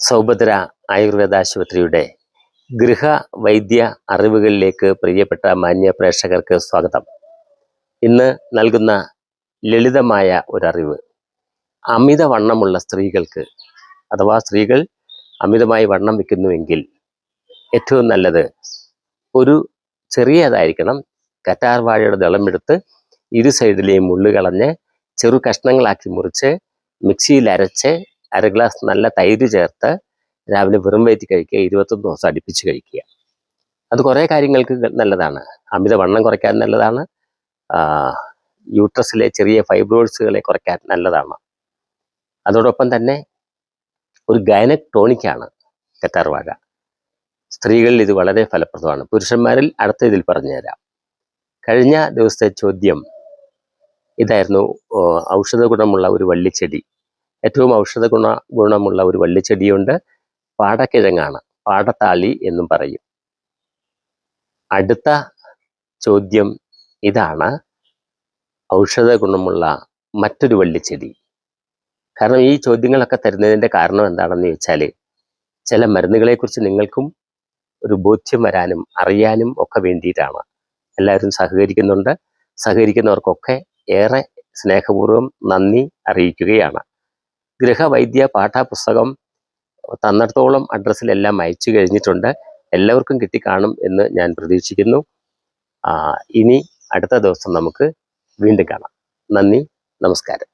സൗഭദ്ര ആയുർവേദ ആശുപത്രിയുടെ ഗൃഹവൈദ്യ അറിവുകളിലേക്ക് പ്രിയപ്പെട്ട മാന്യ പ്രേക്ഷകർക്ക് സ്വാഗതം. ഇന്ന് നൽകുന്ന ലളിതമായ ഒരറിവ്, അമിതവണ്ണമുള്ള സ്ത്രീകൾക്ക് അഥവാ സ്ത്രീകൾ അമിതമായി വണ്ണം വയ്ക്കുന്നുവെങ്കിൽ ഏറ്റവും നല്ലത് ഒരു ചെറിയതായിരിക്കണം കറ്റാർ വാഴയുടെ ദളമെടുത്ത് ഇരു സൈഡിലെയും മുള്ളു കളഞ്ഞ് ചെറു കഷ്ണങ്ങളാക്കി മുറിച്ച് മിക്സിയിൽ അരച്ച് 1/2 ഗ്ലാസ് നല്ല തൈര് ചേർത്ത് രാവിലെ വെറും വയറ്റിൽ കഴിക്കുക. 21 ദിവസം അടുപ്പിച്ച് കഴിക്കുക. അത് കുറേ കാര്യങ്ങൾക്ക് നല്ലതാണ്. അമിതവണ്ണം കുറയ്ക്കാൻ നല്ലതാണ്. യൂട്രസിലെ ചെറിയ ഫൈബ്രോയിഡ്സുകളെ കുറയ്ക്കാൻ നല്ലതാണ്. അതോടൊപ്പം തന്നെ ഒരു ഗൈനക് ടോണിക്കാണ് കറ്റാർ വാഴ. സ്ത്രീകളിൽ ഇത് വളരെ ഫലപ്രദമാണ്. പുരുഷന്മാരിൽ അടുത്ത ഇതിൽ പറഞ്ഞുതരാം. കഴിഞ്ഞ ദിവസത്തെ ചോദ്യം ഇതായിരുന്നു, ഔഷധ ഗുണമുള്ള ഒരു വള്ളിച്ചെടി. ഏറ്റവും ഔഷധ ഗുണമുള്ള ഒരു വള്ളിച്ചെടിയുണ്ട്. പാടക്കിഴങ്ങാണ്, പാടത്താളി എന്നും പറയും. അടുത്ത ചോദ്യം ഇതാണ്, ഔഷധ ഗുണമുള്ള മറ്റൊരു വള്ളിച്ചെടി. കാരണം ഈ ചോദ്യങ്ങളൊക്കെ തരുന്നതിൻ്റെ കാരണം എന്താണെന്ന് ചോദിച്ചാൽ, ചില മരുന്നുകളെക്കുറിച്ച് നിങ്ങൾക്കും ഒരു ബോധ്യം വരാനും അറിയാനും ഒക്കെ വേണ്ടിയിട്ടാണ്. എല്ലാവരും സഹകരിക്കുന്നുണ്ട്. സഹകരിക്കുന്നവർക്കൊക്കെ ഏറെ സ്നേഹപൂർവ്വം നന്ദി അറിയിക്കുകയാണ്. ഗൃഹവൈദ്യ പാഠപുസ്തകം തന്നിടത്തോളം അഡ്രസ്സിലെല്ലാം അയച്ചു കഴിഞ്ഞിട്ടുണ്ട്. എല്ലാവർക്കും കിട്ടിക്കാണും എന്ന് ഞാൻ പ്രതീക്ഷിക്കുന്നു. ഇനി അടുത്ത ദിവസം നമുക്ക് വീണ്ടും കാണാം. നന്ദി, നമസ്കാരം.